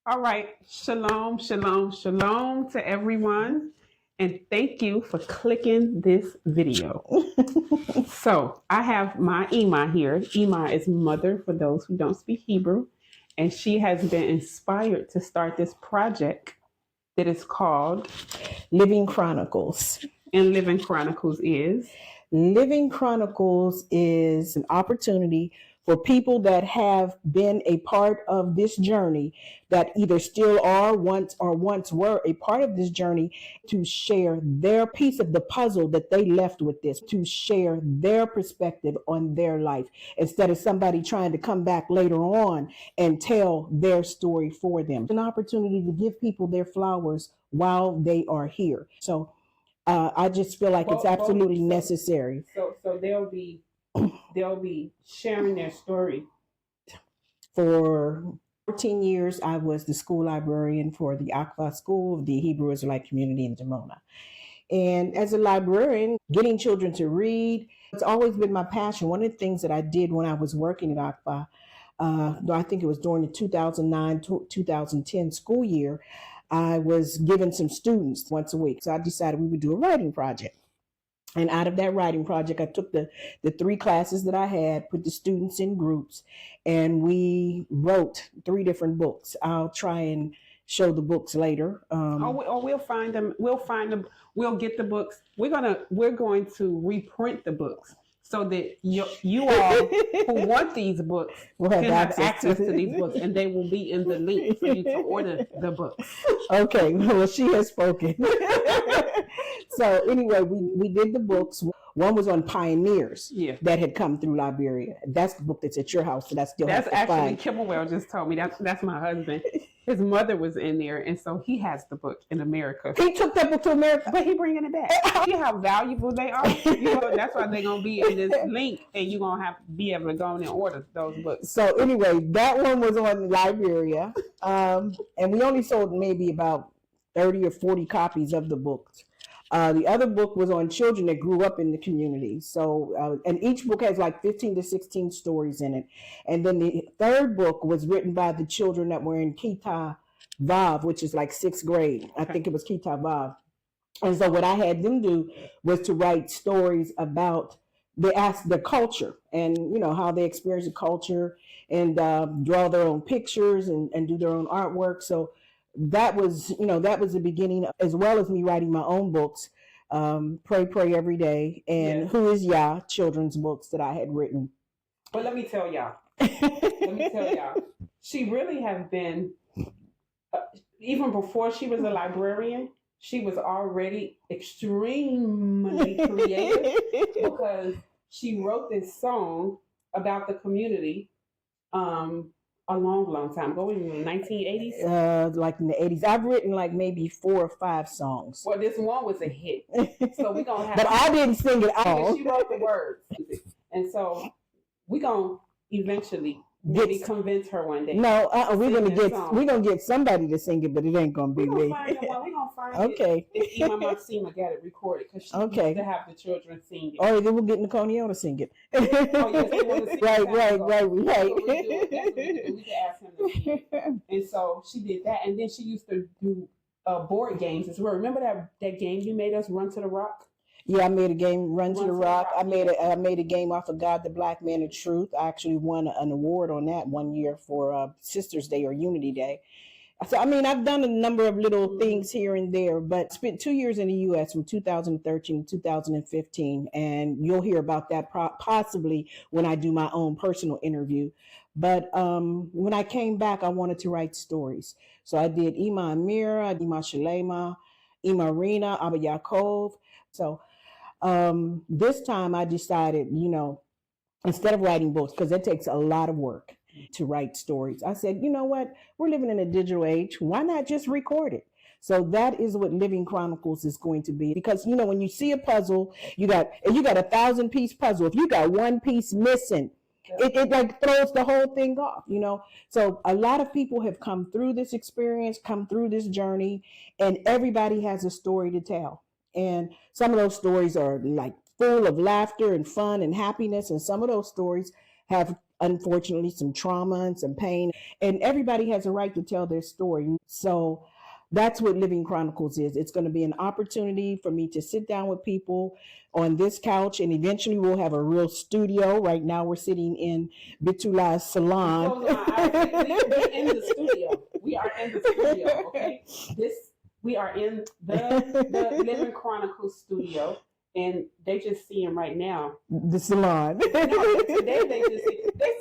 All right. Shalom, shalom, shalom to everyone. And thank you for clicking this video. So I have my Ima here. Ima is mother for those who don't speak Hebrew. And she has been inspired to start this project that is called Living Chronicles. And Living Chronicles is Living Chronicles is an opportunity for people that have been a part of this journey, that either still are once or once were a part of this journey, to share their piece of the puzzle that they left with this, to share their perspective on their life, instead of somebody trying to come back later on and tell their story for them. It's an opportunity to give people their flowers while they are here. So I just feel like it's absolutely necessary. So they'll be sharing their story. For 14 years, I was the school librarian for the Akva School of the Hebrew Israelite community in Dimona. And as a librarian, getting children to read, it's always been my passion. One of the things that I did when I was working at Akva, I think it was during the 2009 to 2010 school year, I was given some students once a week. So I decided we would do a writing project. And out of that writing project, I took the three classes that I had, put the students in groups, and we wrote 3 different books. I'll try and show the books later. We'll find them. We'll find them. We'll get the books. We're going to reprint the books so that you all who want these books can have access to these books, and they will be in the link for you to order the books. Okay, well, she has spoken. So anyway, we did the books. One was on pioneers that had come through Liberia. That's the book that's at your house, so that's still that's actually Kimmelwell just told me. That's my husband. His mother was in there, and so he has the book in America. He took that book to America, but he bringing it back. See how valuable they are. That's why they're gonna be in this link, and you're gonna have to be able to go in and order those books. So anyway, that one was on Liberia, and we only sold maybe about 30 or 40 copies of the books. The other book was on children that grew up in the community. So, and each book has like 15 to 16 stories in it. And then the third book was written by the children that were in Kita Vav, which is like 6th grade. I think it was Kita Vav. And so what I had them do was to write stories about the culture and, you know, how they experience the culture, and draw their own pictures and do their own artwork. So that was the beginning, as well as me writing my own books, Pray Every Day, and Who is Yah, children's books that I had written. But let me tell y'all, she really has been, even before she was a librarian, she was already extremely creative, because she wrote this song about the community a long time ago, in the 1980s. Like in the 80s. I've written like maybe 4 or 5 songs. Well, this one was a hit. So we're going to have... But I didn't sing it all. She wrote the words. And so we're going to eventually maybe convince her one day. No, we're gonna get somebody to sing it, but it ain't gonna be me. We're gonna find okay. If Ima Maxima got it recorded, because she used to have the children sing it. Or then we'll get Nicole to sing it. Oh yes, they want to sing right. We can ask him to sing it. And so she did that, and then she used to do board games as well. Remember that game you made us, Run to the Rock? Yeah, I made a game, Run to the Rock. I made a game off of God, the Black Man, and Truth. I actually won an award on that one year for Sisters Day or Unity Day. So, I mean, I've done a number of little things here and there, but spent 2 years in the U.S. from 2013 to 2015, and you'll hear about that possibly when I do my own personal interview. But when I came back, I wanted to write stories. So I did Ima Amira, Ima Shalema, Ima Rina, Abba Yaakov. So this time I decided, instead of writing books, because it takes a lot of work to write stories, I said, you know what? We're living in a digital age. Why not just record it? So that is what Living Chronicles is going to be. Because, when you see a puzzle, you got a 1,000-piece puzzle. If you got one piece missing, it like throws the whole thing off, So a lot of people have come through this experience, come through this journey, and everybody has a story to tell. And some of those stories are like full of laughter and fun and happiness. And some of those stories have unfortunately some trauma and some pain, and everybody has a right to tell their story. So that's what Living Chronicles is. It's going to be an opportunity for me to sit down with people on this couch, and eventually we'll have a real studio. Right now we're sitting in Bitula's salon. We in the studio. We are in the studio. Okay, we are in the Living Chronicles studio, and they just seeing right now the salon. No, today they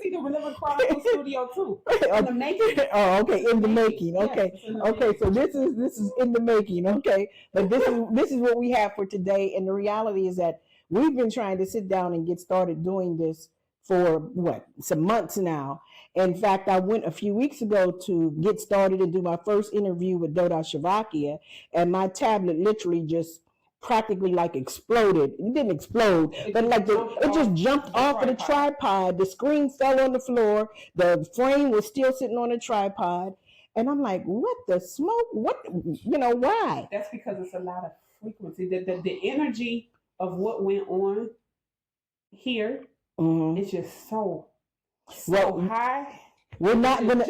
see the Living Chronicles studio too. In the making. Oh, okay, in the making. Okay, yes, okay. So this is in the making. Okay, but this is what we have for today. And the reality is that we've been trying to sit down and get started doing this for some months now. In fact, I went a few weeks ago to get started and do my first interview with Doda Shavakia, and my tablet literally just practically like exploded. It didn't explode, but like it just jumped off of the tripod. The screen fell on the floor. The frame was still sitting on the tripod. And I'm like, what the smoke? What, why? That's because it's a lot of frequency. The energy of what went on here is just so high. We're not gonna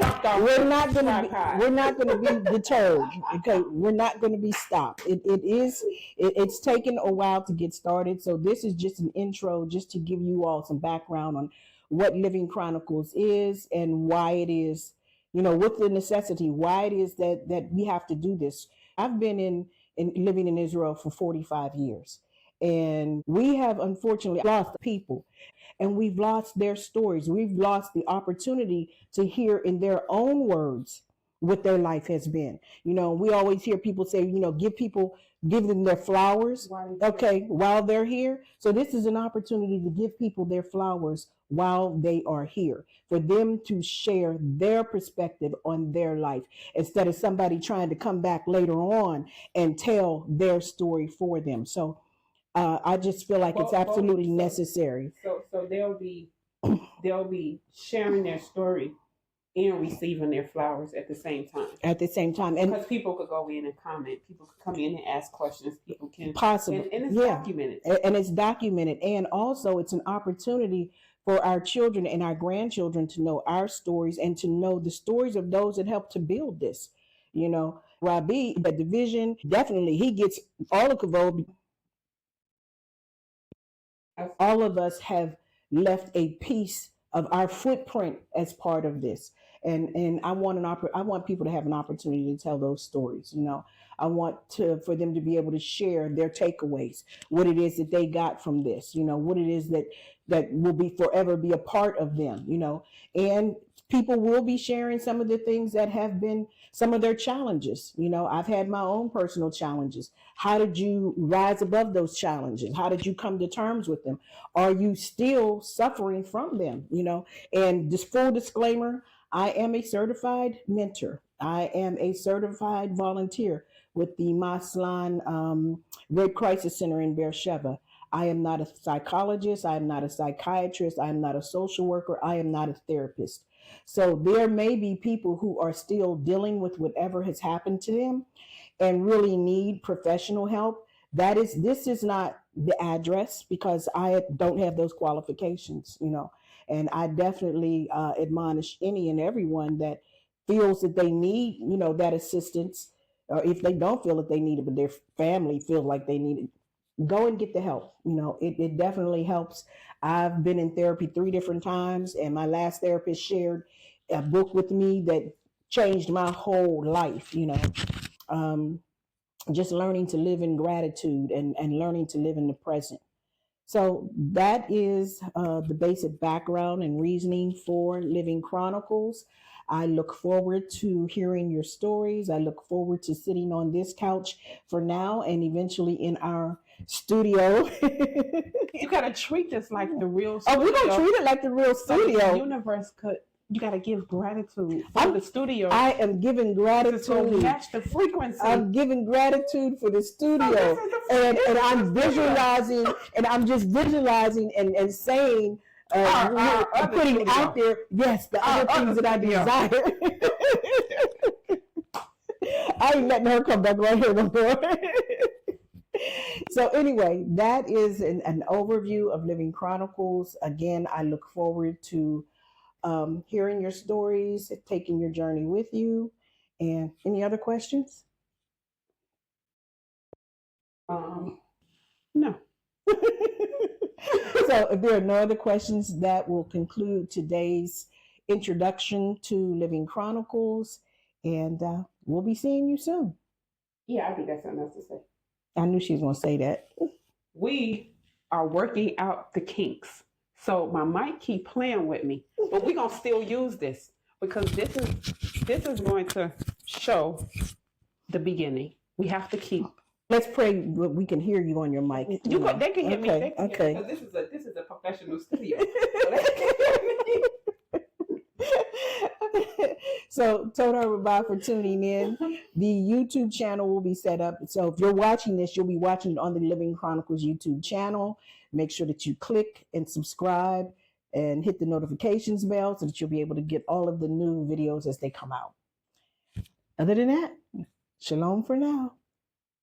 be deterred. Okay, we're not gonna be stopped. It's taken a while to get started. So this is just an intro, just to give you all some background on what Living Chronicles is and why it is, what's the necessity, why it is that we have to do this. I've been living in Israel for 45 years, and we have unfortunately lost people. And we've lost their stories. We've lost the opportunity to hear in their own words what their life has been. We always hear people say, give them their flowers, while they're here. So this is an opportunity to give people their flowers while they are here, for them to share their perspective on their life, instead of somebody trying to come back later on and tell their story for them. So I just feel like it's absolutely necessary. So they'll be sharing their story and receiving their flowers at the same time. And because people could go in and comment, people could come in and ask questions, people can possibly, and it's documented. And it's documented, and also it's an opportunity for our children and our grandchildren to know our stories and to know the stories of those that helped to build this. Rabi, the division, definitely he gets all the kavod. All of us have left a piece of our footprint as part of this, and I want people to have an opportunity to tell those stories. I want for them to be able to share their takeaways, what it is that they got from this. What it is that will be forever be a part of them. And people will be sharing some of the things that have been some of their challenges. I've had my own personal challenges. How did you rise above those challenges? How did you come to terms with them? Are you still suffering from them? And this full disclaimer, I am a certified mentor. I am a certified volunteer with the Maslan Red Crisis Center in Beersheba. I am not a psychologist. I am not a psychiatrist. I am not a social worker. I am not a therapist. So there may be people who are still dealing with whatever has happened to them and really need professional help. This is not the address, because I don't have those qualifications, and I definitely admonish any and everyone that feels that they need, that assistance, or if they don't feel that they need it, but their family feels like they need it, go and get the help. It definitely helps. I've been in therapy 3 different times, and my last therapist shared a book with me that changed my whole life. Just learning to live in gratitude and learning to live in the present. So that is the basic background and reasoning for Living Chronicles. I look forward to hearing your stories. I look forward to sitting on this couch for now and eventually in our studio. You gotta treat this like the real studio. Oh, we're gonna treat it like the real studio. So the universe could. You gotta give gratitude for the studio. I am giving gratitude. To match the frequency. I'm giving gratitude for the studio, and I'm visualizing, and I'm just visualizing and saying, putting studio out there, yes, the other things that I desire. I ain't letting her come back right here no more. So anyway, that is an overview of Living Chronicles. Again, I look forward to hearing your stories, taking your journey with you. And any other questions? No. So if there are no other questions, that will conclude today's introduction to Living Chronicles. And we'll be seeing you soon. Yeah, I think that's something else to say. I knew she was going to say that. We are working out the kinks. So my mic keep playing with me, but we're gonna still use this because this is going to show the beginning. We have to keep. Let's pray that we can hear you on your mic. They can hear me. They can Okay. hear me, 'cause this is a professional studio. So they can hear me. So, Total Rabbi for tuning in. The YouTube channel will be set up. So, if you're watching this, you'll be watching it on the Living Chronicles YouTube channel. Make sure that you click and subscribe and hit the notifications bell so that you'll be able to get all of the new videos as they come out. Other than that, shalom for now.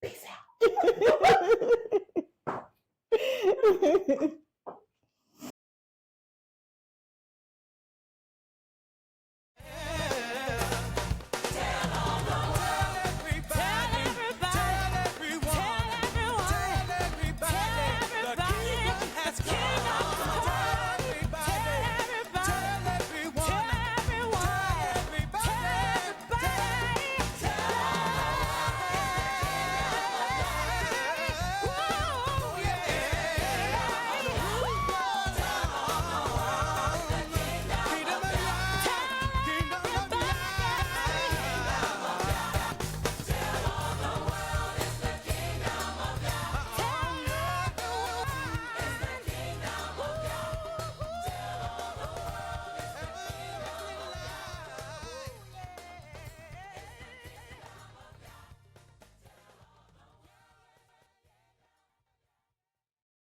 Peace out.